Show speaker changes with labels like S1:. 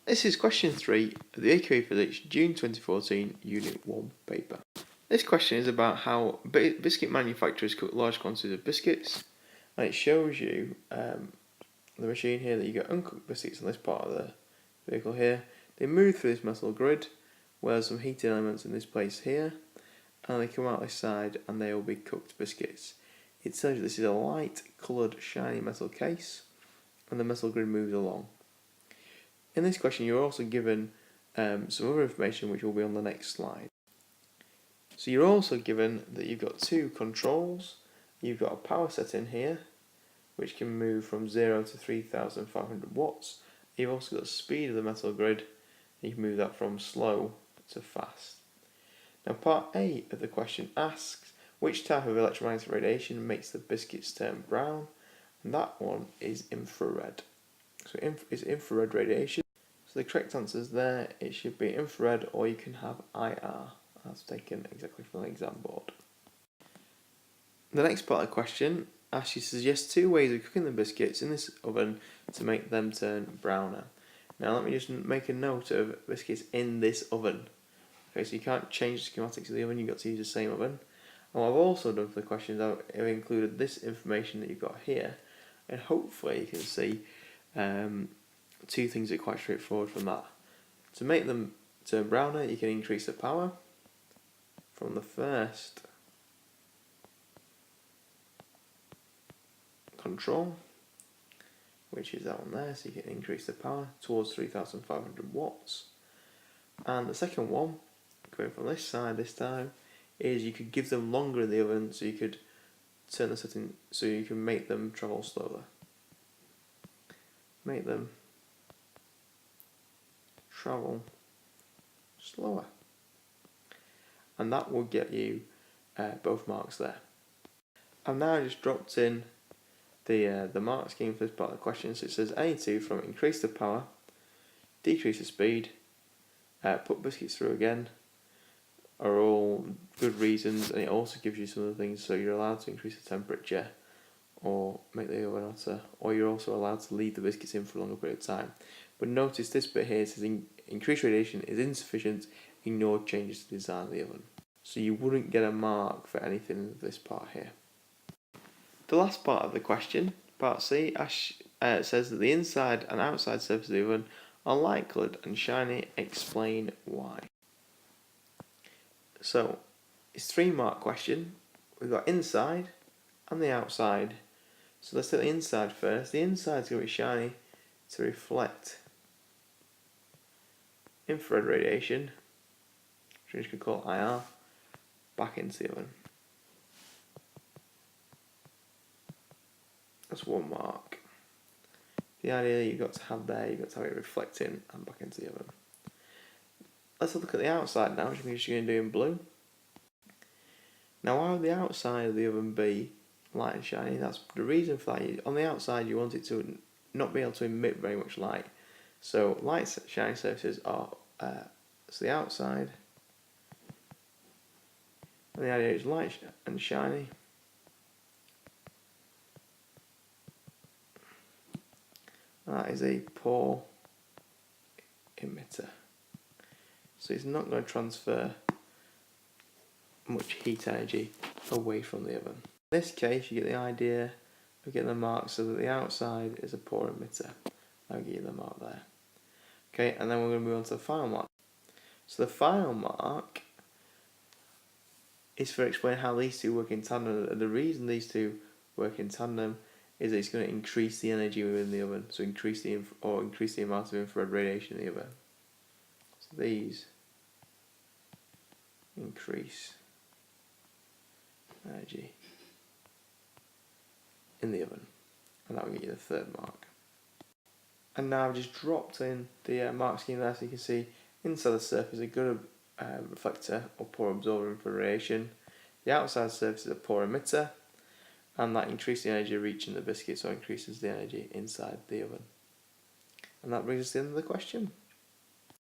S1: This is question 3 of the AQA Physics June 2014 Unit 1 paper. This question is about how biscuit manufacturers cook large quantities of biscuits, and it shows you the machine here that you get uncooked biscuits on this part of the vehicle here. They move through this metal grid where there's some heating elements in this place here, and they come out this side and they will be cooked biscuits. It tells you this is a light coloured shiny metal case and the metal grid moves along. In this question you're also given some other information which will be on the next slide. So you're also given that you've got two controls. You've got a power setting here which can move from 0 to 3500 watts. You've also got the speed of the metal grid. You can move that from slow to fast. Now part A of the question asks which type of electromagnetic radiation makes the biscuits turn brown, and that one is infrared. So it's infrared radiation. So the correct answer is there. It should be infrared, or you can have IR. That's taken exactly from the exam board. The next part of the question asks you to suggest two ways of cooking the biscuits in this oven to make them turn browner. Now let me just make a note of biscuits in this oven. Okay, so you can't change the schematics of the oven, you've got to use the same oven. And what I've also done for the questions, I've included this information that you've got here, and hopefully you can see two things that are quite straightforward from that. To make them turn browner, you can increase the power from the first control, which is that one there, so you can increase the power towards 3500 watts. And the second one, going from this side this time, is you could give them longer in the oven, so you could turn the setting so you can make them travel slower. Make them travel slower. And that will get you both marks there. I've now just dropped in the mark scheme for this part of the question. So it says any two from increase the power, decrease the speed, put biscuits through again, are all good reasons, and it also gives you some of the things. So you're allowed to increase the temperature or make the oven hotter, or you're also allowed to leave the biscuits in for a longer period of time. But notice this bit here says increased radiation is insufficient, ignore changes to the design of the oven. So you wouldn't get a mark for anything in this part here. The last part of the question, part C, says that the inside and outside surface of the oven are light coloured and shiny. Explain why. So it's a 3-mark question. We've got inside and the outside. So let's take the inside first. The inside is going to be shiny to reflect infrared radiation, which we could call IR, back into the oven. That's 1 mark. The idea you've got to have there, you've got to have it reflecting and back into the oven. Let's have a look at the outside now, which I'm just going to do in blue. Now why would the outside of the oven be light and shiny? That's the reason for that. On the outside you want it to not be able to emit very much light. So light shiny surfaces are so the outside, and the idea is light and shiny. And that is a poor emitter. So it's not going to transfer much heat energy away from the oven. In this case, you get the idea of getting the mark so that the outside is a poor emitter. I'll give you the mark there. Okay, and then we're going to move on to the final mark. So the final mark is for explaining how these two work in tandem. And the reason these two work in tandem is that it's going to increase the energy within the oven, so increase the amount of infrared radiation in the oven. So these increase energy in the oven, and that will get you the 3rd mark. And now I've just dropped in the mark scheme there, so you can see inside the surface is a good reflector or poor absorber for radiation. The outside surface is a poor emitter, and that increases the energy reaching the biscuit, so increases the energy inside the oven. And that brings us to the end of the question.